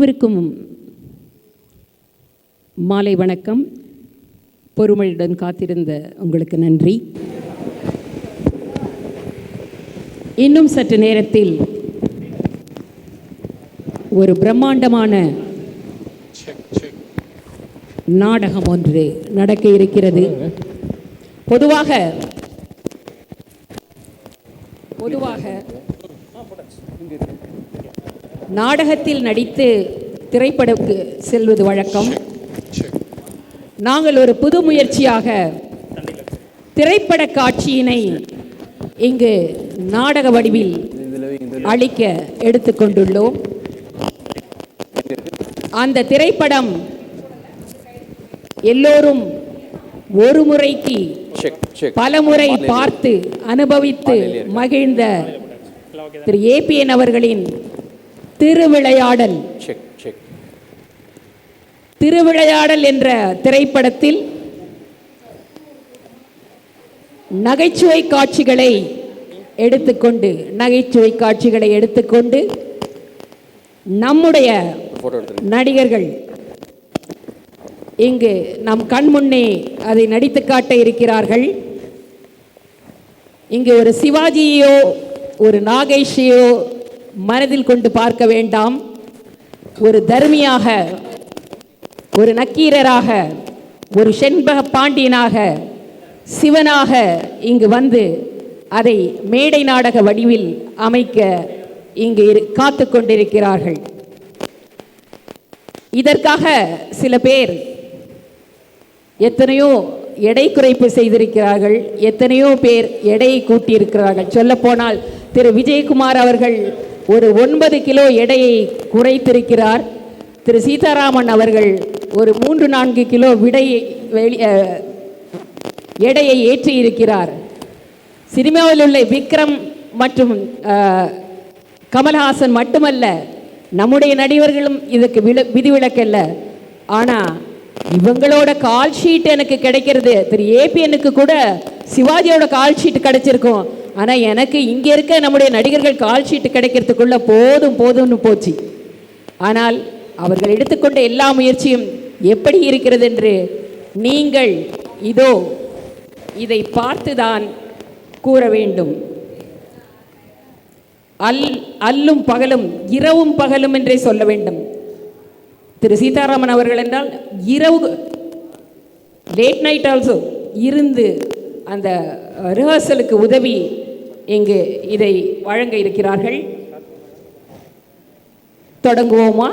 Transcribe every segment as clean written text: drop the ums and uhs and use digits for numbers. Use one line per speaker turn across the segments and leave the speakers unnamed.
அனைவருக்கும் மாலை வணக்கம். பொறுமையுடன் காத்திருந்த உங்களுக்கு நன்றி. இன்னும் சற்று நேரத்தில் ஒரு பிரம்மாண்டமான நாடகம் ஒன்று நடக்க இருக்கிறது. பொதுவாக நாடகத்தில் நடித்து திரைப்படத்துக்கு செல்வது வழக்கம். நாங்கள் ஒரு புது முயற்சியாக திரைப்பட காட்சியினை இங்கு நாடக வடிவில் அளிக்க எடுத்துக்கொண்டுள்ளோம். அந்த திரைப்படம் எல்லோரும் ஒரு முறைக்கு பல முறை பார்த்து அனுபவித்து மகிழ்ந்த திரு ஏபிஎன் அவர்களின் திருவிளையாடல் என்ற திரைப்படத்தில் நகைச்சுவை காட்சிகளை எடுத்துக்கொண்டு நம்முடைய நடிகர்கள் இங்கு நம் கண் முன்னே அதை நடித்து காட்ட இருக்கிறார்கள். இங்கு ஒரு சிவாஜியோ ஒரு நாகேஷையோ மனதில் கொண்டு பார்க்க வேண்டாம். ஒரு தர்மியாக, ஒரு நக்கீரராக, ஒரு செண்பக பாண்டியனாக, சிவனாக இங்கு வந்து அதை மேடை நாடக வடிவில் அமைக்க இங்கு காத்து கொண்டிருக்கிறார்கள். இதற்காக சில பேர் எத்தனையோ எடை குறைப்பு செய்திருக்கிறார்கள், எத்தனையோ பேர் எடையை கூட்டியிருக்கிறார்கள். சொல்லப்போனால் திரு விஜயகுமார் அவர்கள் ஒரு 9 கிலோ எடையை குறைத்திருக்கிறார். திரு சீதாராமன் அவர்கள் ஒரு 3-4 கிலோ எடையை ஏற்றியிருக்கிறார். சினிமாவில் உள்ள விக்ரம் மற்றும் கமல்ஹாசன் மட்டுமல்ல, நம்முடைய நடிகர்களும் இதுக்கு விதிவிலக்கல்ல. ஆனால் இவங்களோட கால் ஷீட் எனக்கு கிடைக்கிறது. திரு ஏபிஎனுக்கு கூட சிவாஜியோட கால் ஷீட் கிடைச்சிருக்கும். ஆனால் எனக்கு இங்கே இருக்க நம்முடைய நடிகர்கள் கால் ஷீட் கிடைக்கிறதுக்குள்ள போதும்னு போச்சு. ஆனால் அவர்கள் எடுத்துக்கொண்ட எல்லா முயற்சியும் எப்படி இருக்கிறது என்று நீங்கள் இதோ இதை பார்த்துதான் கூற வேண்டும். அல்லும் பகலும், இரவும் பகலும் என்றே சொல்ல வேண்டும். திரு சீதாராமன் அவர்கள் என்றால் இரவு லேட் நைட் ஆல்சோ இருந்து அந்த ரிஹர்சலுக்கு உதவி இங்கு இதை வழங்க இருக்கிறார்கள். தொடங்குவோமா?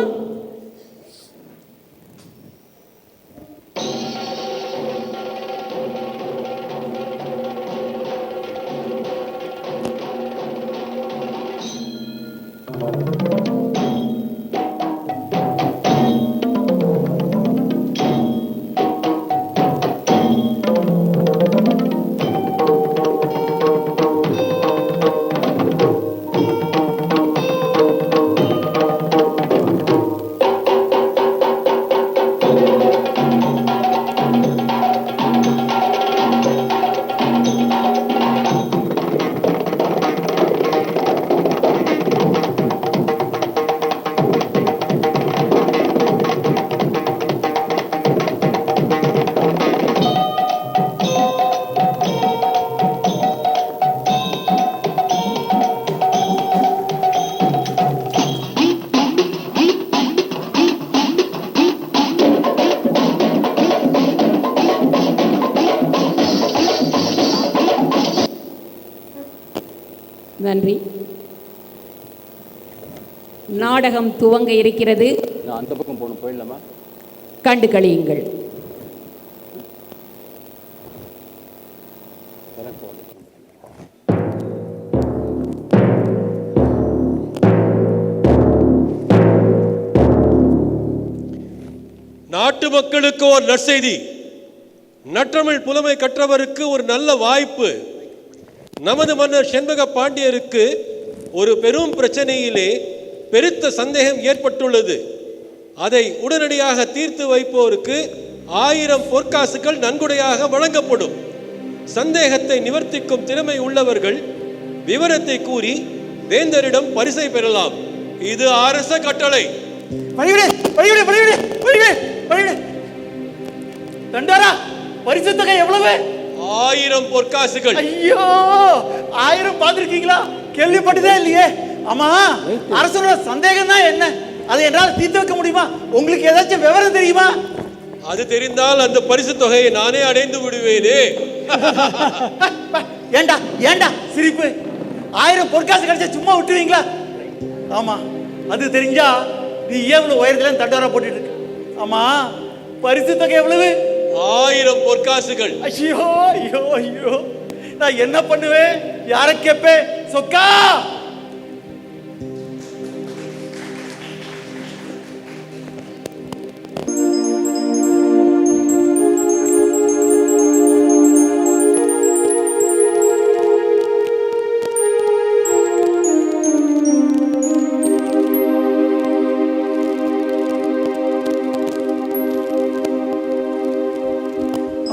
நன்றி. நாடகம் துவங்க இருக்கிறது.
அந்த பக்கம் போயிடலாமா?
கண்டு கழியுங்கள்.
நாட்டு மக்களுக்கு ஒரு நற்செய்தி. நற்றமிழ் புலமை கற்றவருக்கு ஒரு நல்ல வாய்ப்பு. நமது மன்னர் செண்பக பாண்டியருக்கு ஒரு பெரும் பிரச்சனையிலே பெருத்த சந்தேகம் ஏற்பட்டுள்ளது. அதை உடனடியாக தீர்த்து வைப்போருக்கு 1000 பொற்காசுகள் நன்கொடையாக வழங்கப்படும். சந்தேகத்தை நிவர்த்திக்கும் திறமை உள்ளவர்கள் விவரத்தை கூறி வேந்தரிடம் பரிசை பெறலாம். இது அரச கட்டளை.
வழிவிடு வழிவிடு வழிவிடு வழிவிடு வழிவிடு. தண்டாரா, பரிசு தொகை எவ்வளவு?
1000 பொற்காசுகள்.
ஐயோ, 1000 பார்த்திருக்கீங்களா? கேள்விப்பட்டதே இல்லையே. ஆமா, அரசனோட சந்தேகம் தான் என்ன? அதை என்னால் தீர்த்து வைக்க முடியுமா? உங்களுக்கு ஏதாச்சும் விவரம் தெரியுமா?
அது தெரிந்தால் அந்த பரிசு தொகையை நானே அடைந்து விடுவேனே.
ஏண்டா ஏண்டா சிரிப்பு? 1000 பொற்காசு கிடைச்சா சும்மா விட்டுவீங்களா? ஆமா, அது தெரிஞ்சா நீ ஏன் உயரத்துல தண்டாரா போட்டுட்டு இருக்கு? ஆமா, பரிசு தொகை எவ்வளவு?
1000 பொற்காசுகள்.
ஐயோ ஐயோ ஐயோ, நான் என்ன பண்ணுவேன்? யார கேட்பேன்? சொக்கா,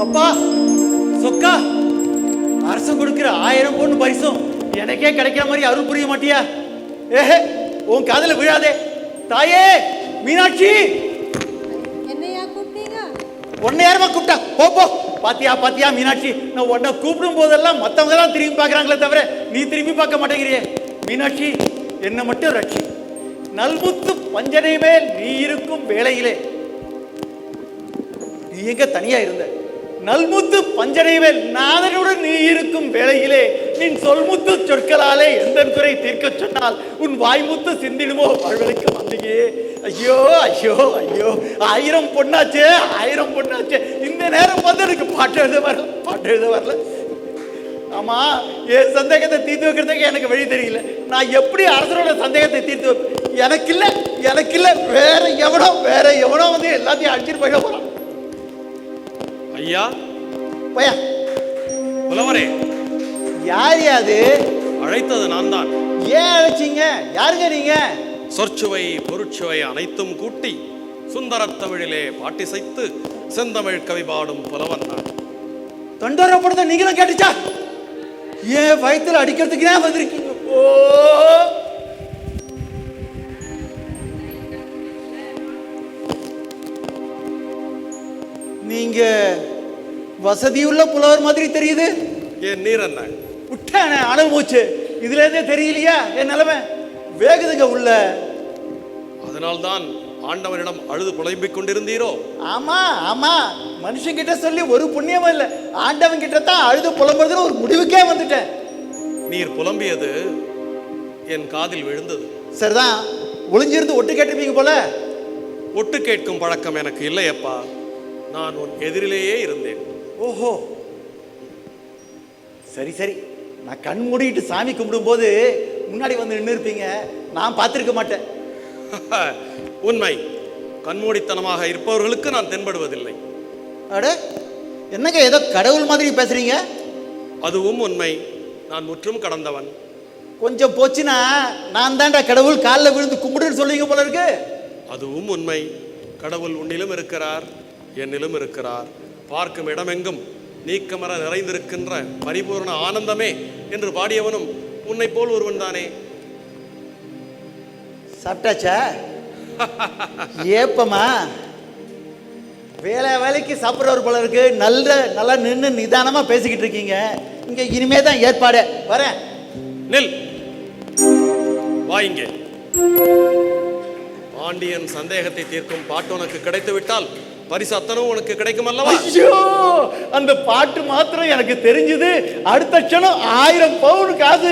அப்பா, சொக்கா, அரசன் கொடுக்கிற 1000 பொண்ணு பரிசும் எனக்கே கிடைக்கிற மாதிரி அருள் புரிய மாட்டியா? ஏஹே, உன் காதல விழாதே. தாயே மீனாட்சி,
என்னையா கூப்பிட்டீங்க?
உன்னை யாருமா கூப்பிட்டா? போ போ. பாத்தியா பாத்தியா மீனாட்சி, நான் உன்னை கூப்பிடும் போதெல்லாம் மத்தவங்க தான் திரும்பி பார்க்கறாங்களே தவிர நீ திரும்பி பார்க்க மாட்டேங்கிறியே. மீனாட்சி, என்ன மட்டும் ரட்சி. நல்முத்து பஞ்சனை மேல் நீ இருக்கும் வேளையிலே நீ எங்க தனியா இருந்த? நல்முத்து பஞ்சனைவேல் நாதனுடன் நீ இருக்கும் வேளையிலே நின் சொல்முத்து சொற்களாலே எந்த குறை தீர்க்க சொன்னால் உன் வாய்முத்து சிந்திடுமோ வாழ்வதற்கு வந்தீங்க. ஐயோ ஐயோ ஐயோ, 1000 பொண்ணாச்சே, 1000 பொண்ணாச்சே. இந்த நேரம் வந்து எனக்கு பாட்டு எழுத வரல, பாட்டு எழுத வரல. ஆமா, என் சந்தேகத்தை தீர்த்து வைக்கிறதுக்கு எனக்கு வழி தெரியல. நான் எப்படி அரசரோட சந்தேகத்தை தீர்த்து வைப்பேன்? எனக்கு இல்ல, வேற எவனோ வந்து எல்லாத்தையும் அடிச்சிட்டு போயிட போறான்.
ஐயா,
பையா,
புலவரே,
யார் அது?
அழைத்தது நான் தான்.
ஏன் அழைச்சிங்க? யாருங்க நீங்க?
சொற்சுவை பொருட்சுவை அனைத்தும் கூட்டி சுந்தரத் தமிழிலே பாட்டிசைத்து செந்தமிழ் கவி பாடும் புலவன் நான்.
தொண்டரப்படுத்த நீங்களும் கேட்டுச்சா? ஏன் வயிற்றுல அடிக்கிறதுக்கு ஏன் வந்திருக்கீங்க? ஓ, நீங்க வசதியுள்ள புலவர் மாதிரி தெரியுது.
என் நீர் என்ன
விட்டான அனல் மூச்சு. இதுல இருந்தே தெரியலையா என் நிலைமை? வேகுதுங்க உள்ள.
அதனால்தான் ஆண்டவனிடம் அழுது புலம்பிக் கொண்டிருந்தீரோ?
ஆமா ஆமா, மனுஷன் கிட்ட சொல்லி ஒரு புண்ணியமும் இல்லை. ஆண்டவன் கிட்ட தான் அழுது புலம்புறதுன்னு ஒரு முடிவுக்கே வந்துட்டேன்.
நீர் புலம்பியது என் காதில் விழுந்தது.
சரிதான், ஒளிஞ்சிருந்து ஒட்டு கேட்டிருப்பீங்க போல.
ஒட்டு கேட்கும் பழக்கம் எனக்கு இல்லையப்பா. நான் உன் எதிரிலேயே இருந்தேன்.
ஓஹோ, சரி சரி. நான் கண் மூடிட்டு சாமி கும்பிடும் போது முன்னாடி வந்து நின்று இருப்பீங்க, நான் பார்த்திருக்க மாட்டேன்.
உண்மை, கண்மூடித்தனமாக இருப்பவர்களுக்கு நான் தென்படுவதில்லை.
அட, என்னங்க ஏதோ கடவுள் மாதிரி பேசுறீங்க?
அதுவும் உண்மை. நான் முற்றும் கடந்தவன்.
கொஞ்சம் போச்சுன்னா நான் தான்டா கடவுள் காலில் விழுந்து கும்பிடுன்னு சொல்லுவீங்க போல இருக்கு.
அதுவும் உண்மை. கடவுள் உன்னிலும் இருக்கிறார், என்னிலும் இருக்கிறார். பார்க்கும் இடமெங்கும் நீக்கமர நிறைந்திருக்கின்ற பரிபூர்ண ஆனந்தமே என்று பாடியவனும் உன்னை போல் ஒருவன் தானே.
சாப்பிட்டாச்சா? ஏப்பமா, வேலைக்கு சாப்பிட்றவர் போல இருக்கு. நல்லா நின்று நிதானமா பேசிக்கிட்டு இருக்கீங்க. இங்க இனிமே தான் ஏற்பாடு. வரேன்.
நில், வா இங்கே. பாண்டியன் சந்தேகத்தை தீர்க்கும் பாட்டு உனக்கு கிடைத்து விட்டால் பரிசு அத்தனும் உனக்கு கிடைக்கும் அல்லவா?
ஐயோ, அந்த பாட்டு மாத்திரம் எனக்கு தெரிஞ்சது. அடுத்த க்ஷணம் 1000 பவுன் காசு.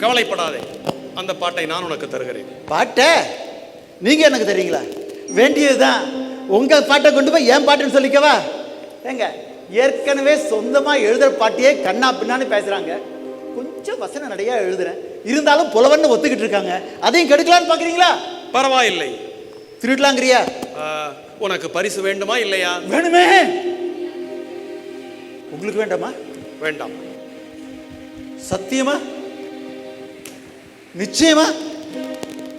கவலைப்படாதே, அந்த பாட்டை நான் உனக்கு தருகிறேன்.
பாட்டை நீங்க எனக்கு தெரியுங்களா? வேண்டியதுதான். உங்க பாட்டை கொண்டு போய் என் பாட்டுன்னு சொல்லிக்கவா? ஏங்க, ஏற்கனவே சொந்தமா எழுதுற பாட்டியே கண்ணா பின்னான்னு பேசுறாங்க. கொஞ்சம் வசன நடையா எழுதுறேன், இருந்தாலும் புலவன்னு ஒத்துக்கிட்டு இருக்காங்க. அதையும் கெடுக்கலான்னு பாக்குறீங்களா?
பரவாயில்லை.
திருடலாங்கிறியா?
உனக்கு பரிசு வேண்டுமா இல்லையா?
வேணுமே. உங்களுக்கு வேண்டாமா?
வேண்டாம்.
சத்தியமா? நிச்சயமா?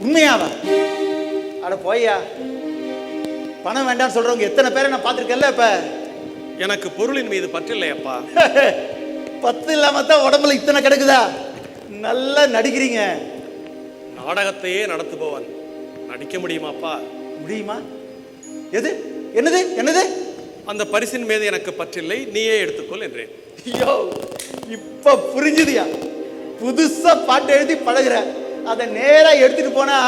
உண்மையாவா? அட போய்யா, பணம் வேண்டாம்னு சொல்றவங்க எத்தனை பேரை நான் பார்த்துருக்கேன்ல. இப்ப
எனக்கு பொருளின் மீது பற்றில்லையப்பா.
பத்து இல்லாம தான் உடம்புல இத்தனை கிடக்குதா? நல்லா நடிக்கிறீங்க.
நாடகத்தையே நடத்துபவன் நடிக்க முடியுமாப்பா?
முடியுமா? எது? என்னது என்னது?
அந்த பரிசின் மீது எனக்கு பற்றில்லை, நீயே எடுத்துக்கொள் என்றேன்.
ஐயோ, இப்ப புரிஞ்சுதியா? புதுசா பாட்டு எழுதி பழகுற, அதை நேரா எடுத்துட்டு போனா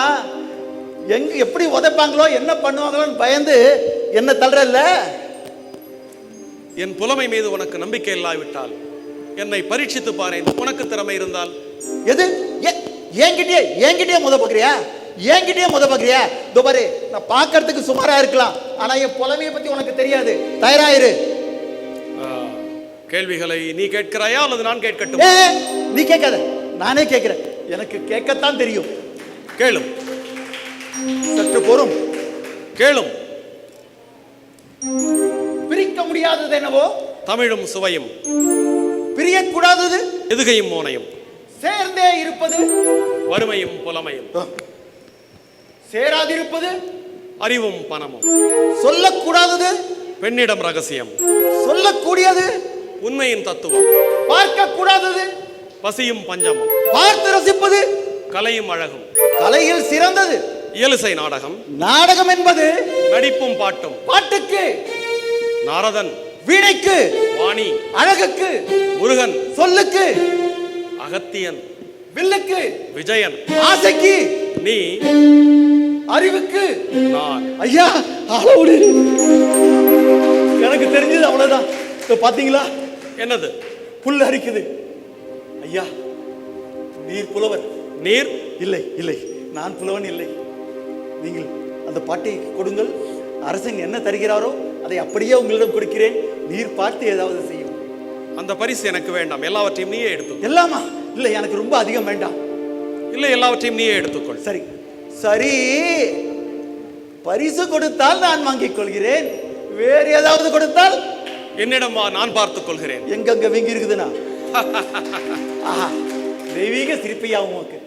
எங்க எப்படி உதைப்பாங்களோ என்ன பண்ணுவாங்களோன்னு பயந்து என்ன தள்ளுறல்ல.
என் புலமை மீது உனக்கு நம்பிக்கை இல்லாவிட்டால் என்னை பரீட்சித்து பாரேன். உனக்கு திறமை இருந்தால்.
எது? என்கிட்டயே முத பார்க்கறியா? என்கிட்டயே முத பார்க்கறியா? இதோ பாரு, நான் பார்க்கறதுக்கு சுமாரா இருக்கலாம், ஆனா என் புலமையை பத்தி உனக்கு தெரியாது. தயாராயிரு.
கேள்விகளை நீ கேட்கிறாயா அல்லது நான் கேட்கட்டும்?
நீ கேட்காத, நானே கேட்கிறேன். எனக்கு கேட்கத்தான் தெரியும்.
கேளும்.
சற்று பொறும்.
கேளும்.
பிரிக்க முடியாதது என்னவோ?
தமிழும் சுவையும்.
பிரியக்கூடாதது?
எதுகையும் மோனையும்.
சேர்ந்தே இருப்பது?
வறுமையும் புலமையும்.
சேராதிருப்பது?
அறிவும் பணமும்.
சொல்லக்கூடாதது?
பெண்ணிடம் ரகசியம்.
சொல்லக்கூடியது?
உண்மையின் தத்துவம்.
பார்க்க கூடாதது?
பசியும் பஞ்சமும்.
பார்த்து ரசிப்பது?
கலையும் அழகும்.
கலையில் சிறந்தது?
இயலிசை நாடகம்.
நாடகம் என்பது?
நடிப்பும் பாட்டும்.
பாட்டுக்கு?
நாரதன்.
வீணைக்கு?
வாணி.
அழகுக்கு?
முருகன்.
சொல்லுக்கு?
அகத்தியன்.
வில்லுக்கு?
விஜயன்.
ஆசைக்கு?
நீ.
அறிவுக்கு?
நான்.
ஐயா, அளவுடு. எனக்கு தெரிஞ்சது அவ்வளவுதான். பாத்தீங்களா?
என்னது?
புல் அரிக்குது. ஐயா, நீர் புலவர்.
நீர்?
இல்லை இல்லை, நான் புலவன் இல்லை. நீங்கள் அந்த பாட்டை கொடுங்கள். அரசன் என்ன தருகிறாரோ அதை அப்படியே உங்களிடம் கொடுக்கிறேன். நீர் பார்த்து ஏதாவது செய்யும்.
அந்த பரிசு எனக்கு வேண்டாம், எல்லாவற்றையும் நீயே எடுத்துக்கொள்.
எல்லாமா? இல்லை, எனக்கு ரொம்ப அதிகம் வேண்டாம்.
இல்லை, எல்லாவற்றையும் நீயே எடுத்துக்கொள்.
சரி சரி, பரிசு கொடுத்தால் நான் வாங்கிக் கொள்கிறேன். வேறு ஏதாவது கொடுத்தால்
என்னிடம் வா, நான் பார்த்துக் கொள்கிறேன்.
எங்கெங்க வீங்கி இருக்குதுன்னா? ஆஹா, தெய்வீக சிரிப்பையா உமக்கு.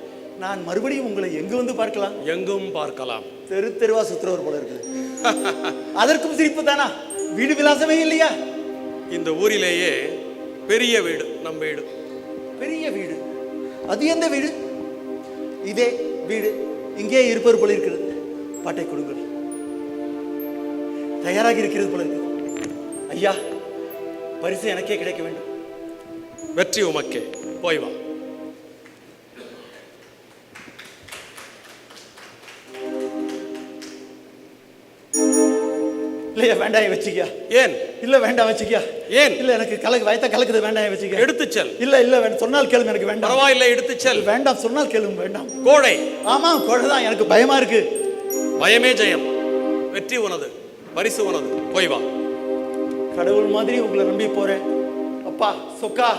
நான் மறுபடியும் உங்களை எங்கு வந்து பார்க்கலாம்?
எங்கும் பார்க்கலாம்.
தெரு தெருவா சுத்துறவர் போல இருக்குது. அதற்கும் சிரிப்பு தானா? வீடு விலாசமே இல்லையா?
இந்த ஊரிலேயே பெரிய வீடு நம் வீடு.
பெரிய வீடு? அது எந்த வீடு? இதே வீடு இங்கே இருப்பவர் போல இருக்கிறது. பாட்டை கொடுங்கள். தயாராகி இருக்கிறது போல இருக்கிறது. ஐயா, பரிசு எனக்கே கிடைக்க வேண்டும்.
வெற்றி உமக்கே. போய் வா.
இல்லையா, வேண்டாம் வச்சுக்கியா.
ஏன்?
இல்ல வேண்டாம் வச்சுக்கியா.
ஏன்?
இல்ல, எனக்கு வயத்த கலக்குது, வேண்டாம் வச்சுக்கியா.
எடுத்துச் செல்.
இல்ல இல்ல, சொன்னால் கேளுங்க, எனக்கு வேண்டாம்.
பரவாயில்லை, எடுத்துச் செல்.
வேண்டாம், சொன்னால் கேளுங்க, வேண்டாம்.
கோழை.
ஆமா, கோழை தான். எனக்கு பயமா இருக்கு.
பயமே ஜெயம். வெற்றி உனது, பரிசு உனது. போய் வா.
கடவுள் மாதிரி உங்களை நம்பி போறேன். அப்பா சொக்கா.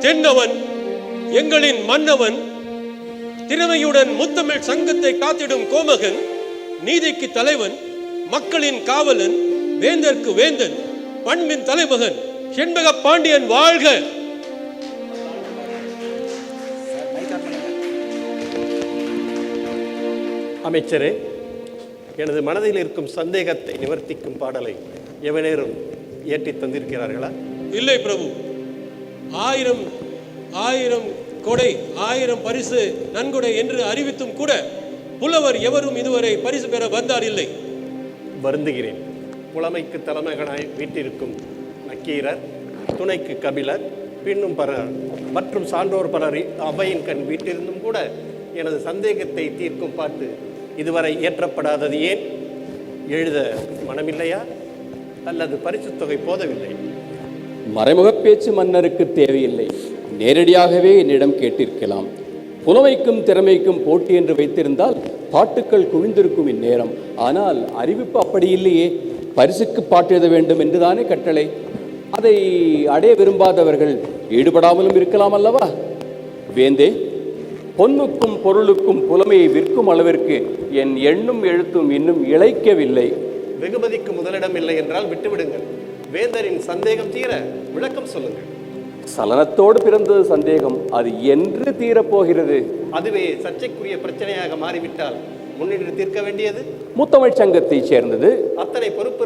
தென்னவன், எங்களின் மன்னவன், திறமையுடன் முத்தமிழ் சங்கத்தை காத்திடும் கோமகன், நீதிக்கு தலைவன், மக்களின் காவலன், வேந்தற்கு வேந்தன், பண்பின் தலைமகன் செண்பக பாண்டியன் வாழ்க.
அமைச்சரே, எனது மனதில் இருக்கும் சந்தேகத்தை நிவர்த்திக்கும் பாடலை எவனேரும் ஏற்றி தந்திருக்கிறார்களா?
இல்லை பிரபு. 1000 கொடை, 1000 பரிசு நன்கொடை என்று அறிவித்தும் கூட புலவர் எவரும் இதுவரை பரிசு பெற வந்தார் இல்லை.
வருந்துகிறேன். புலமைக்கு தலைமகனாய் வீட்டிற்கும் நக்கீரர், துணைக்கு கபிலர், பின்னும் பலர் மற்றும் சான்றோர் பலர் அவையின் கண் வீட்டிருந்தும் கூட எனது சந்தேகத்தை தீர்க்கும் பாட்டு இதுவரை ஏற்றப்படாதது ஏன்? எழுத மனமில்லையா அல்லது பரிசுத் தொகை போதவில்லை?
மறைமுக பேச்சு மன்னருக்கு தேவையில்லை, நேரடியாகவே என்னிடம் கேட்டிருக்கலாம். புலமைக்கும் திறமைக்கும் போட்டி என்று வைத்திருந்தால் பாட்டுக்கள் குவிந்திருக்கும் இந்நேரம். ஆனால் அறிவிப்பு அப்படி இல்லையே. பரிசுக்கு பாட்டு எழுத வேண்டும் என்றுதானே கட்டளை. அதை அடைய விரும்பாதவர்கள் ஈடுபடாமலும் இருக்கலாம் அல்லவா? வேந்தே, பொன்னுக்கும் பொருளுக்கும் புலமையை விற்கும் அளவிற்கு என் எண்ணும் எழுத்தும் இன்னும் இழைக்கவில்லை.
வெகுமதிக்கு முதலிடம் இல்லை என்றால் விட்டுவிடுங்கள். வேந்தரின் சந்தேகம் தீர விளக்கம் சொல்லுங்கள்.
சலனத்தோடு பிறந்தது சந்தேகம், அது என்று தீரப்போகிறது?
அதுவே சர்ச்சைக்குரிய பிரச்சனையாக மாறிவிட்டால் முன்னின்று தீர்க்க வேண்டியது?
முத்தமிழ் சங்கத்தைச் சேர்ந்தது.
அத்தனை பொறுப்பு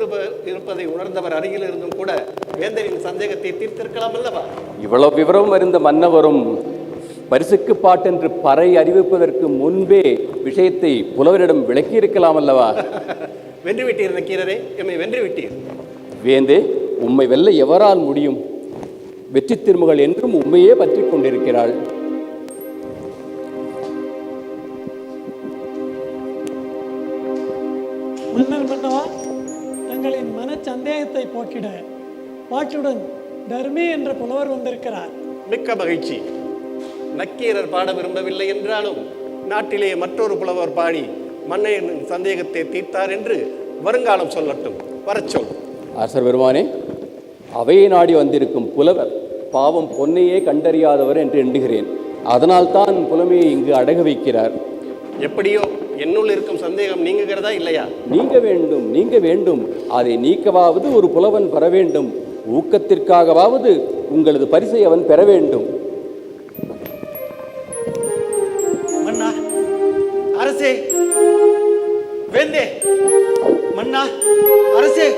இருப்பதை உணர்ந்தவர் அருகில் இருந்தும் கூட வேந்தரின் சந்தேகத்தை தீர்த்திருக்கலாம் அல்லவா?
இவ்வளவு விவரம் அறிந்த மன்னவரும் பரிசுக்கு பாட்டென்று பறை அறிவிப்பதற்கு முன்பே விஷயத்தை புலவரிடம் விளக்கியிருக்கலாம் அல்லவா?
வென்று விட்டீர் நக்கீரரே, எம்மை வென்று விட்டீர்.
வேந்தே, உம்மை வெல்ல எவரால் முடியும்? வெற்றி திருமகள் என்றும் உண்மையே பற்றி கொண்டிருக்கிறாள்.
மன்னர் மன்னவா, தங்களின் மன சந்தேகத்தை போக்கிட பாட்டுடன் தர்மி என்ற புலவர் வந்திருக்கிறார்.
மிக்க மகிழ்ச்சி. நக்கீரர் பாட விரும்பவில்லை என்றாலும் நாட்டிலே மற்றொரு புலவர் பாடி மன்னையனின் சந்தேகத்தை தீர்த்தார் என்று வருங்காலம் சொல்லட்டும். வரச்சொல்.
அரசர் பெருமானே, அவையை நாடி வந்திருக்கும் புலவர் பாவம் பொன்னையே கண்டறியாதவர் என்று எண்ணுகிறேன். அதனால்தான் புலமையை இங்கு அடகு வைக்கிறார்.
எப்படியோ என்னுள் இருக்கும் சந்தேகம் நீங்குகிறதா இல்லையா?
நீங்க வேண்டும். அதை நீக்கவாவது ஒரு புலவன் பெற வேண்டும். ஊக்கத்திற்காகவாவது உங்களது பரிசை அவன் பெற வேண்டும்.
மன்னா, அரசே, வேந்தே, மன்னா, அரசே,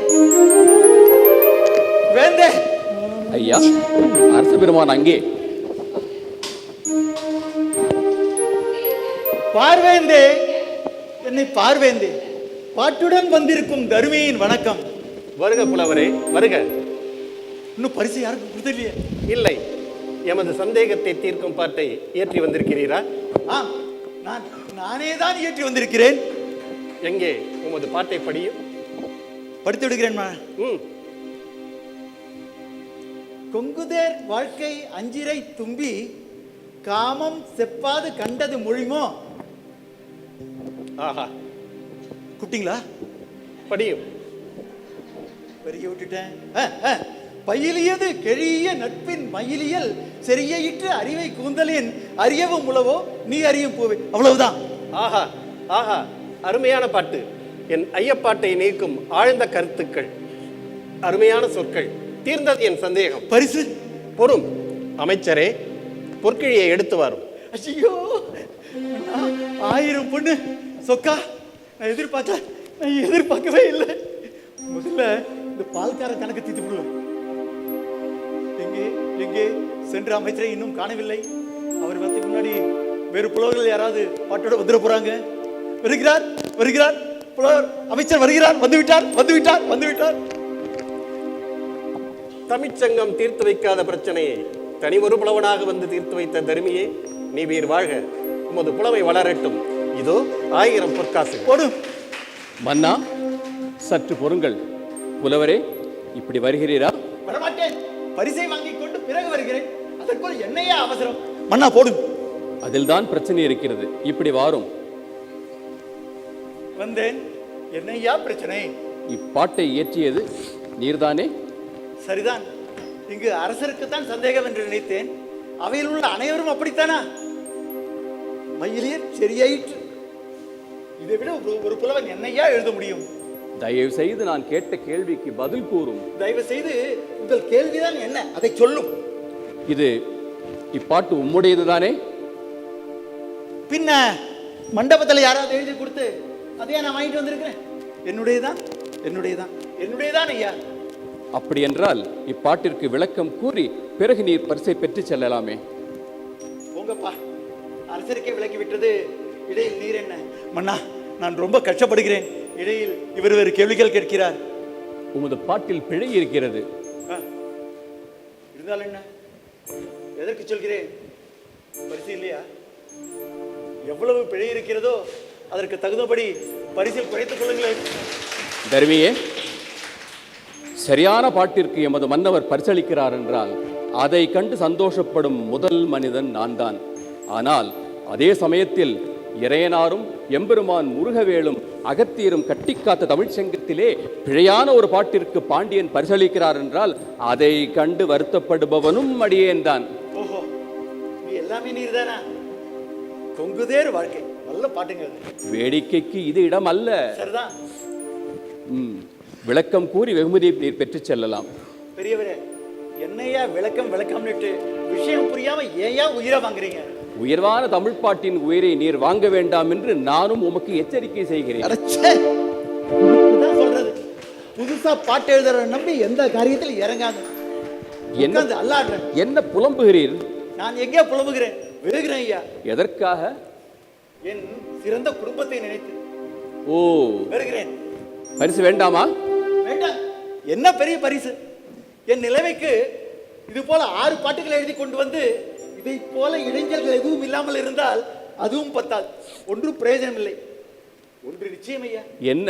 வேந்தே.
ஐயா, அரச பெருமான் அங்கே.
பார்வேந்தே, என்னை பார்வேந்தே. பாட்டுடன் வந்திருக்கும் தருமியின் வணக்கம்.
வருக புலவரே, வருக.
இன்னும் பரிசு யாருக்கும் கொடுத்தலையே?
இல்லை, எமது சந்தேகத்தை தீர்க்கும் பாட்டை ஏற்றி வந்திருக்கிறீரா?
ஆம், நானே தான் ஏற்றி வந்திருக்கிறேன்.
எங்கே உமது பாட்டை படியும்?
படித்து விடுகிறேன். கொங்குதேர் வாழ்க்கை அஞ்சிரை தும்பி காமம் செப்பாது கண்டது மொழிமோ.
ஆஹா,
குட்டிங்களா?
படியும்.
பெருகி விட்டுட்டேன். பயிலியது கெழிய நட்பின் மயிலியல் செறியிற்று அறிவை கூந்தலின் அறியவும் உளவோ நீ அறியும் போவே. அவ்வளவுதான்.
ஆஹா ஆஹா, அருமையான பாட்டு. என் ஐயப்பாட்டை நீக்கும் ஆழ்ந்த கருத்துக்கள், அருமையான சொற்கள். தீர்ந்தது என் சந்தேகம்.
பரிசு
பொறும் அமைச்சரே, பொற்கிழியை எடுத்து வரும்.
ஐயோ, 1000 பொண்ணு சொக்கா. நான் எதிர்பார்க்கவே இல்லை. முதல்ல இந்த பால்கார கணக்கு தீர்த்து விடுவேன். எங்கே சென்ற அமைச்சரை இன்னும் காணவில்லை. அவர் வரதுக்கு முன்னாடி வேறு புலவர்கள் யாராவது பாட்டோட வந்துட போறாங்க. வருகிறார் புலவர் அமைச்சர் வருகிறார். வந்துவிட்டார்.
தமிழ்ச்சங்கம் தீர்த்து வைக்காத பிரச்சனையை தனி ஒரு புலவனாக வந்து தீர்த்து வைத்த தருமியே, நீ வீர் வாழ்க. உமது புலமை வளரட்டும். இதோ 1000 பொற்காசு
போடும்.
மன்னா, சற்று பொறுங்கள். புலவரே, இப்படி வருகிறீரா?
வரமாட்டேன். பரிசை வாங்கிக் கொண்டு பிறகு வருகிறேன். அதற்குள் என்னையா அவசரம்? மன்னா, போடும்.
அதில்தான் பிரச்சனை இருக்கிறது. இப்படி வாரும்.
வந்தேன். என்னையா பிரச்சனை?
இப்பாட்டை இயற்றியது நீர்தானே?
சரிதான். இங்கு அரசருக்குத்தான் சந்தேகம் என்று நினைத்தேன். அவையில் உள்ள அனைவரும் அப்படித்தானா? மயிலியர் சரியாயிற்று. இதை விட ஒரு புலவன் என்னையா எழுத முடியும்?
தயவு செய்து நான் கேட்ட கேள்விக்கு பதில் கூறும்.
தயவு செய்து உங்கள் கேள்விதான் என்ன, அதை சொல்லும்.
இது இப்பாட்டு உம்முடையது தானே?
பின்ன மண்டபத்தில் யாராவது எழுதி கொடுத்து அதையா நான் வாங்கிட்டு வந்திருக்கிறேன். என்னுடையதான் ஐயா.
அப்படி என்றால் இப்பாட்டிற்கு விளக்கம் கூறி பிறகு நீர் பரிசை பெற்று செல்லலாமே.
போங்கப்பா, அரசருக்கே விளக்கி விட்டது. இடையில் நீர் என்ன? மன்னா, நான் ரொம்ப கஷ்டப்படுகிறேன். இடையில் இவர் வேறு கேள்விகள் கேட்கிறார்.
உமது பாட்டில் பிழை இருக்கிறது.
இருந்தால் என்ன? எதற்கு சொல்கிறேன்? பரிசு இல்லையா? எவ்வளவு பிழை இருக்கிறதோ அதற்கு தகுந்தபடி பரிசில் குறைத்துக் கொள்ளுங்களேன்.
தர்மியே, சரியான பாட்டிற்கு எமது மன்னவர் பரிசளிக்கிறார் என்றால் அதை கண்டு சந்தோஷப்படும் முதல் மனிதன் நான் தான். ஆனால் அதே சமயத்தில் இறையனாரும் எம்பெருமான் முருகவேலும் அகத்தியரும் கட்டிக்காத்த தமிழ்ச்சங்கத்திலே பிழையான ஒரு பாட்டிற்கு பாண்டியன் பரிசளிக்கிறார் என்றால் அதை கண்டு வருத்தப்படுபவனும் அடியேன் தான்.
ஓஹோ, நீ எல்லாமே நீர் தானா? கொங்குதேர் வாழ்க்கை நல்ல பாட்டுங்க.
வேடிக்கைக்கு இது இடம் அல்ல.
சரிதான்.
விளக்கம் கூறி வெகுமதியை நீர் பெற்றுச் செல்லலாம்.
பெரியவரே, என்னையா விளக்கம்னுட்டு விஷயம் புரியாம ஏயா உயிரை வாங்குறீங்க?
உயர்வான தமிழ் பாட்டின் உயிரை நீர் வாங்க வேண்டாம் என்று நானும் உமக்கு எச்சரிக்கை செய்கிறேன்.
அடச்சே, இதுதான் சொல்றது. புதுசா பாட்டு எழுதுற நம்பி எந்த காரியத்தில் இறங்காது.
என்ன
அல்லாடுறேன்.
என்ன புலம்புகிறீர்?
நான் எங்கே புலம்புகிறேன்? விழுகிறேன் ஐயா.
எதற்காக?
என் சிறந்த குடும்பத்தை நினைத்து.
ஓ,
வருகிறேன்.
பரிசு வேண்டாமா?
வேண்டாம். என்ன பெரிய பரிசு? என் நிலைமைக்கு இது போல 6 பாட்டுகள் எழுதி கொண்டு வந்து இதை போல இளைஞர்கள் எதுவும் இல்லாமல் இருந்தால் அதுவும் பத்தாது. ஒன்றும் பிரயோஜனம் இல்லை. ஒன்று நிச்சயம் ஐயா.
என்ன?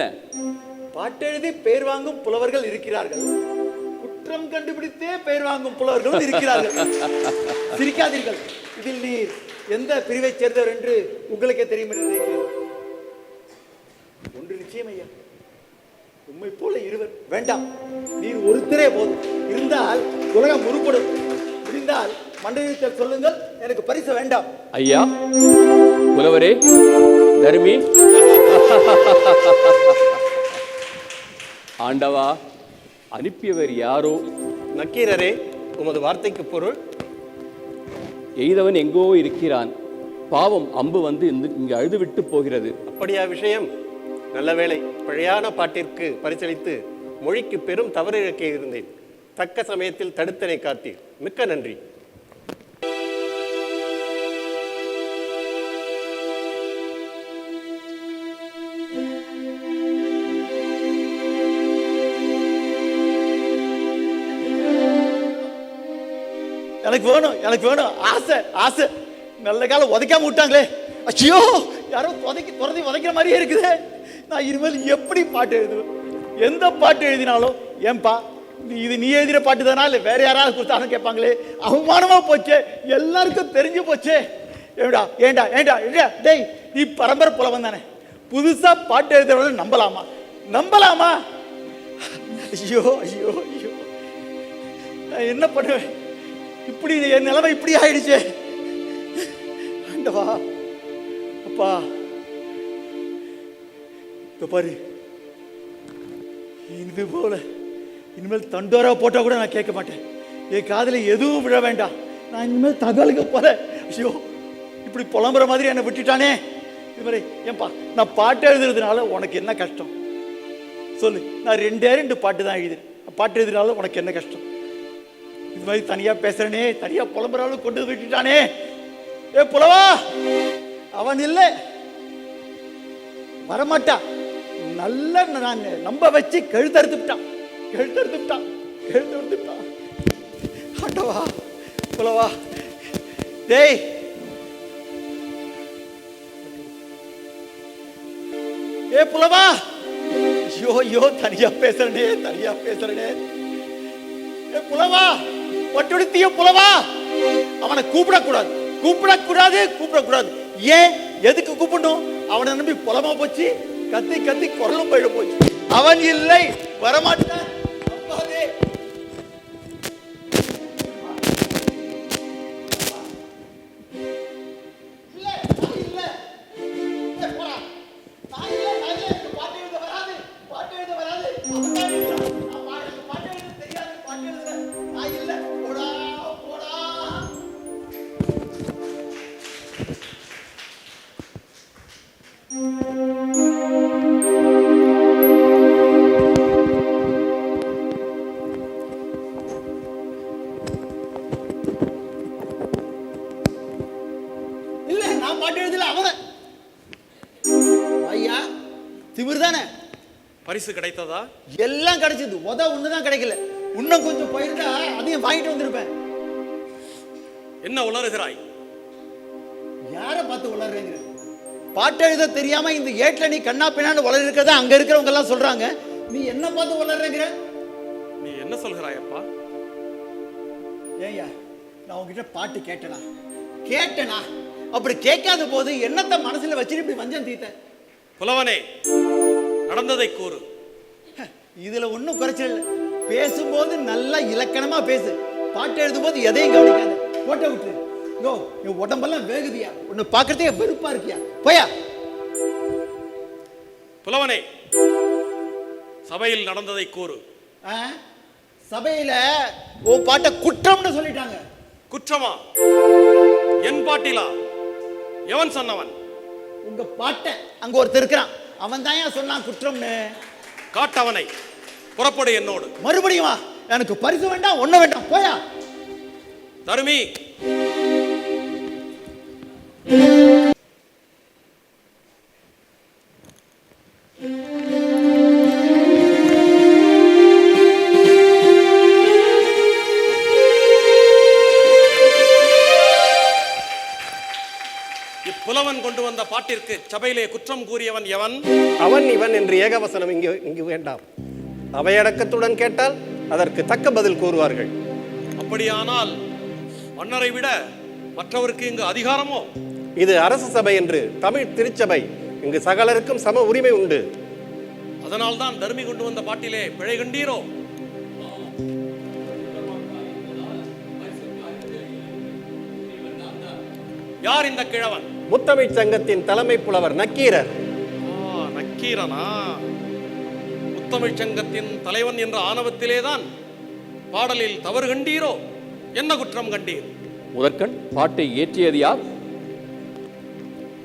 பாட்டெழுதி பெயர் வாங்கும் புலவர்கள் இருக்கிறார்கள், குற்றம் கண்டுபிடித்தே பெயர் வாங்கும் புலவர்களும் இருக்கிறார்கள். சிரிக்காதீர்கள். இதில் நீர் எந்த பிரிவை சேர்ந்தவர் என்று உங்களுக்கே தெரியும் என்று நினைக்கிறேன். ஒன்று நிச்சயம் ஐயா, உண்மை போல இருவர் வேண்டாம். நீர் ஒருத்தரே போதும். இருந்தால் உலகம் உருப்படும். முடிந்தால் மண்டலத்தில் சொல்லுங்கள், எனக்கு பரிசு வேண்டாம்.
ஐயா, புலவரே, தர்மி, ஆண்டவா, அனுப்பியவர் யாரோ?
நக்கீரரே, உமது வார்த்தைக்கு பொருள்?
எய்தவன் எங்கோ இருக்கிறான். பாவம், அம்பு வந்து இங்கு அழுதுவிட்டு போகிறது.
அப்படியா விஷயம்? நல்ல வேளை, பழையான பாட்டிற்கு பரிசளித்து மொழிக்கு பெரும் தவறு இழக்க இருந்தேன். தக்க சமயத்தில் தடுத்தனை காத்தீர். மிக்க நன்றி.
எனக்கு வேணும், எனக்கு வேணும். ஆசை, ஆசை. நல்ல காலம் உதைக்காம விட்டாங்களே. ஐயோ, யாரோ துறதி உதைக்கிற மாதிரியே இருக்குது. நான் இனிமேல் எப்படி பாட்டு எழுதுவேன்? எந்த பாட்டு எழுதினாலும், ஏன்பா நீ எழுதின பாட்டு தானா இல்லை வேற யாராவது கொடுத்தாலும் கேட்பாங்களே. அவமானமா போச்சே, எல்லாருக்கும் தெரிஞ்சு போச்சே. ஏண்டா ஏண்டா ஏண்டா ஏண்டா டேய், நீ பரம்பரை புலவன் தானே. புதுசா பாட்டு எழுதுறவங்க நம்பலாமா? நம்பலாமா? ஐயோ ஐயோ ஐயோ, நான் என்ன பண்ணுவேன்? இப்படி என் நிலைமை இப்படி ஆயிடுச்சு. ஆண்டவா, அப்பா, இப்ப பாரு, இது போல இனிமேல் தண்டோரா போட்டா கூட நான் கேட்க மாட்டேன். என் காதுல எதுவும் விழ வேண்டாம். நான் இனிமேல் தகவலுக்கு போல. ஐயோ, இப்படி புலம்புற மாதிரி என்னை விட்டுட்டானே. இது மாதிரி ஏன்பா, நான் பாட்டு எழுதுறதுனால உனக்கு என்ன கஷ்டம் சொல்லு. நான் 2 பாட்டு தான் எழுதுறேன். பாட்டு எழுதுனால உனக்கு என்ன கஷ்டம்? இது மாதிரி தனியா பேசுறனே, தனியா புலம்புறாலும் கொண்டு விட்டுட்டானே. ஏ புலவா, அவன் இல்லை, வரமாட்டா. நல்ல நான் நம்ப வச்சு கழுத்தறுத்துட்டான். ஆண்டவா, புலவா, டேய், ஏ புலவா, ஐயோ ஐயோ, தனியா பேசுறனே. ஏ புலவா, ஒட்டுடுத்திய புலவா, அவனை கூப்பிடக்கூடாது. ஏன், எதுக்கு கூப்பிடணும்? அவனை நம்பி புலமா போச்சு. கத்தி குரலும் போயிட போச்சு. அவன் இல்லை, வரமாட்டான். அப்பாவே,
பரிசு கிடைத்ததா?
எல்லாம் கிடைச்சது. ஒண்ணுதான் கிடைக்கல. இன்னும் கொஞ்சம் போயிருந்தா அதையும் வாங்கிட்டு வந்திருப்பேன்.
என்ன உளறுகிறாய்?
யாரை பார்த்து உளறீங்க? பாட்டு எழுத தெரியாம இந்த ஏட்ல நீ கண்ணா பின்னான்னு உளறி இருக்கிறதா அங்க இருக்கிறவங்க எல்லாம் சொல்றாங்க. நீ என்ன பார்த்து உளறீங்க?
நீ என்ன சொல்கிறாய் அப்பா?
ஏய்யா, நான் உங்ககிட்ட பாட்டு கேட்டனா? அப்படி கேட்காத போது என்னத்தை மனசுல வச்சுட்டு இப்படி வஞ்சம் தீத்த?
புலவனே, நடந்ததை கூறு.
இதுல ஒன்னும் குறைச்சல் இல்லை. பேசும்போது நல்லா இலக்கணமா பேசு. பாட்டு எழுதும் போது எதையும் கவனிக்காத. போட்ட விட்டு என் உடம்பெல்லாம் வேகுதியா. உன்னை பார்க்கறதே வெறுப்பா இருக்கியா? போயா.
புலவனே, சபையில் நடந்ததை கூறு.
சபையில உன் பாட்டை குற்றம்னு சொல்லிட்டாங்க.
குற்றமா? என் பாட்டிலா? எவன் சொன்னவன்?
உங்க பாட்டன் அங்க ஒருத்தர் இருக்கிறான், அவன் தான் சொன்னான் குற்றம்னு.
காட்டவனை. புறப்படு என்னோடு.
மறுபடியும் வா. எனக்கு பரிசு வேண்டாம், ஒண்ணு வேண்டாம், போயா.
தருமி, இப்புலவன் கொண்டு வந்த பாட்டிற்கு சபையிலே குற்றம் கூறியவன் எவன்?
அவன் இவன் என்று ஏகவசனம் இங்கு வேண்டாம். அவையடக்கத்துடன் கேட்டால் அதற்கு தக்க பதில் கூறுவார்கள்.
அப்படியானால் மன்னரை விட மற்றவருக்கு இங்கு அதிகாரமோ?
இது அரசு சபை என்று தமிழ் திருச்சபை. இங்கு சகலருக்கும் சம உரிமை உண்டு.
அதனால்தான் தர்மி கொண்டு வந்த பாட்டிலே பிழை கண்டீரோ? யார் இந்த கிழவன்?
முத்தமிழ் சங்கத்தின் தலைமை புலவர் நக்கீரர்.
நக்கீரனா? முத்தமிழ் சங்கத்தின் தலைவன் என்ற ஆணவத்திலேதான் பாடலில் தவறு கண்டீரோ? என்ன குற்றம் கண்டீர்?
முதற்கண் பாட்டை இயற்றியது யார்?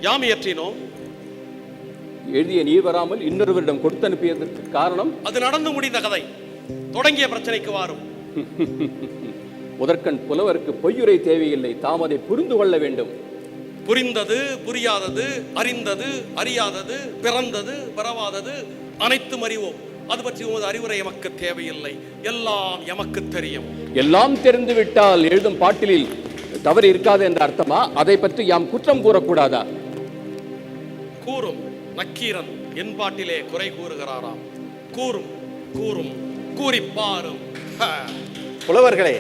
யாம் இயற்றினோம்.
எழுதிய நீர் வராமல் இன்னொருவரிடம் கொடுத்து அனுப்பியதற்கு காரணம்?
அது நடந்து முடிந்த கதை. தொடங்கிய பிரச்சனைக்கு வாரும்.
முதற்கண் புலவருக்கு பொய்யுரை தேவையில்லை, தாம் அதை புரிந்து கொள்ள வேண்டும்.
புரிந்தது, புரியாதது, அறிந்தது, அறியாதது, பிறந்தது, பிறவாதது அனைத்தும் அறிவோம். அது பற்றி உமது அறிவுரை எமக்கு தேவையில்லை. எல்லாம் எமக்கு தெரியும்.
எல்லாம் தெரிந்து விட்டால் எழுதும் பாட்டிலில் தவறு இருக்காது என்ற அர்த்தமா? அதை பற்றி யாம் குற்றம் கூறக்கூடாதா?
கூறும். நக்கீரன் என் பாட்டிலே குறை கூறுகிறாராம். கூறும், கூறும், கூறிப்பாரும்.
புலவர்களே,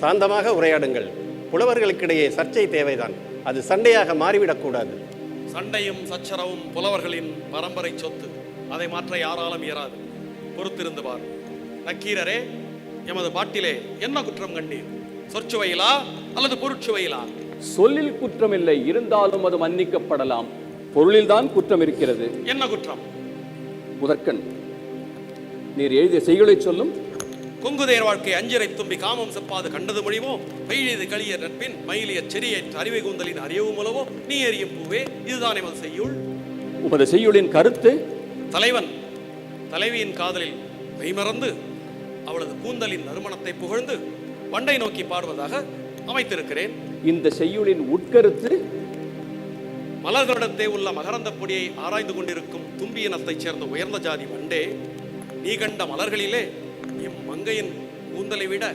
சாந்தமாக உரையாடுங்கள். புலவர்களுக்கிடையே சர்ச்சை தேவைதான், அது சண்டையாக மாறிவிடக்கூடாது.
சண்டையும் சச்சரவும் புலவர்களின் பரம்பரை சொத்து. அதை மாற்ற யாராலும் இயராது. பொறுத்திருந்து பார். நக்கீரரே, எமது பாட்டிலே என்ன குற்றம் கண்டீர்? சொற்சுவையிலா அல்லது பொருட்சுவையிலா?
சொல்லில் குற்றம் இல்லை, இருந்தாலும் அது மன்னிக்கப்படலாம். பொருளில்தான் குற்றம் இருக்கிறது.
என்ன குற்றம்?
முதற்கண் நீர் எழுதிய செய்களை சொல்லும்.
கொங்குதேர் வாழ்க்கை அஞ்சிரை தும்பி காமம் செப்பாது கண்டது மொழிவோ, பயிலியது களிய நட்பின் மயிலிய செறிய அறிவை கூந்தலின் அறிவு மூலவோ நீ எறியும் பூவே. இதுதான் எமது செய்யுள்.
உமது செய்யுளின் கருத்து?
தலைவன் தலைவியின் காதலில் மெய்மறந்து அவளது கூந்தலின் நறுமணத்தை புகழ்ந்து வண்டை நோக்கி பாடுவதாக அமைத்திருக்கிறேன்.
இந்த செய்யுளின் உட்கருத்து?
மலர்களிடத்தே உள்ள மகரந்த பொடியை ஆராய்ந்து கொண்டிருக்கும் தும்பி இனத்தைச் சேர்ந்த உயர்ந்த ஜாதி வண்டே, நீ கண்ட மலர்களிலே எம் மங்கையின் கூந்தலை விட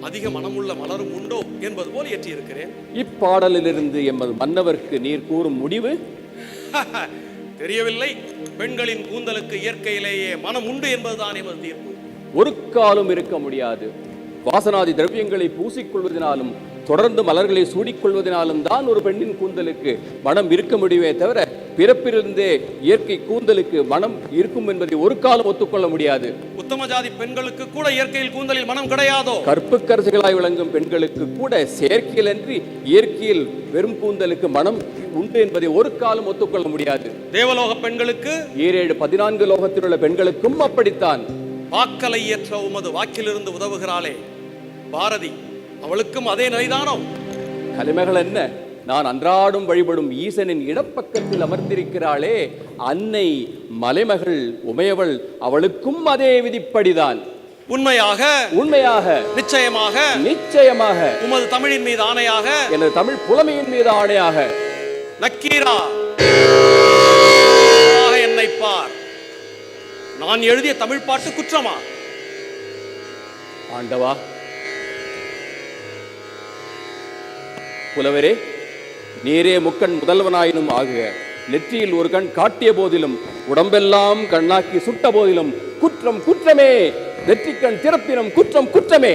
அதிக மனமுள்ள மலரும் உண்டோ என்பது போல் ஏற்றியிருக்கிறேன்.
இப்பாடலிலிருந்து எமது மன்னவருக்கு நீர் கூறும் முடிவு?
தெரியவில்லை. பெண்களின் கூந்தலுக்கு இயற்கையிலேயே மனம் உண்டு என்பதுதான் எமது தீர்ப்பு.
ஒரு காலம் இருக்க முடியாது. வாசனாதி திரவியங்களை பூசிக்கொள்வதனாலும் தொடர்ந்து மலர்களை சூடிக்கொள்வதனாலும் தான் ஒரு பெண்ணின் கூந்தலுக்கு மனம் இருக்க முடியுமே தவிர பிறப்பிலிருந்தே இயற்கை கூந்தலுக்கு மனம் இருக்கும் என்பதை ஒரு காலம் ஒத்துக்கொள்ள முடியாது.
உத்தம ஜாதி பெண்களுக்கு கூட இயற்கையில் கூந்தலில் மனம் கிடையாதோ?
கற்புக்கரசிகளாய் விளங்கும் பெண்களுக்கு கூட செயற்கையில் அன்றி இயற்கையில் வெறும் கூந்தலுக்கு மனம் உண்டு என்பதை ஒரு காலம் ஒத்துக்கொள்ள முடியாது.
தேவலோக பெண்களுக்கு,
14 லோகத்தில் உள்ள பெண்களுக்கும் அப்படித்தான்.
வாக்கலை ஏற்ற உமது வாக்கிலிருந்து உதவுகிறாளே பாரதி, அவளுக்கும் அதே நிலைதானோ?
கலைமகள் என்ன, நான் அன்றாடும் வழிபடும் ஈசனின் இடப்பக்கத்தில் அமர்ந்திருக்கிறாளே அன்னை மலைமகள் உமையவள், அவளுக்கும் அதே விதிப்படிதான்.
உண்மையாக?
உண்மையாக,
நிச்சயமாக?
நிச்சயமாக.
உமது தமிழின் மீது ஆணையாக?
எனது தமிழ் புலமையின் மீது ஆணையாக.
நக்கீரா, என்னை பார். நான் எழுதிய தமிழ் பாட்டு குற்றமா?
ஆண்டவா, புலவரே, நீரே முக்கண் முதல்வனாயினும் ஆகுக. நெற்றியில் ஒரு கண் காட்டிய போதிலும் உடம்பெல்லாம் கண்ணாக்கி சுட்ட போதிலும் குற்றம் குற்றமே. நெற்றிக்கண் திறப்பினும் குற்றம் குற்றமே.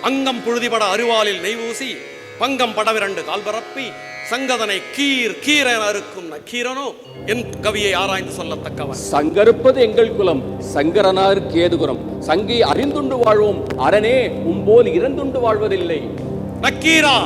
அங்கம் புழுதிபட அருவாலில் நெய் ஊசி பங்கம் படவிரண்டு கால் பரப்பி சங்கதனை கீர் கீரன் அறுக்கும் நக்கீரனோ என் கவியை ஆராய்ந்து சொல்லத்தக்கவன்.
சங்கருப்பது எங்கள் குலம், சங்கரனார் கேதுகுரம். சங்கை அறிந்துண்டு வாழ்வோம், அரணே உம்போல் இறந்துண்டு வாழ்வதில்லை.
நக்கீரா,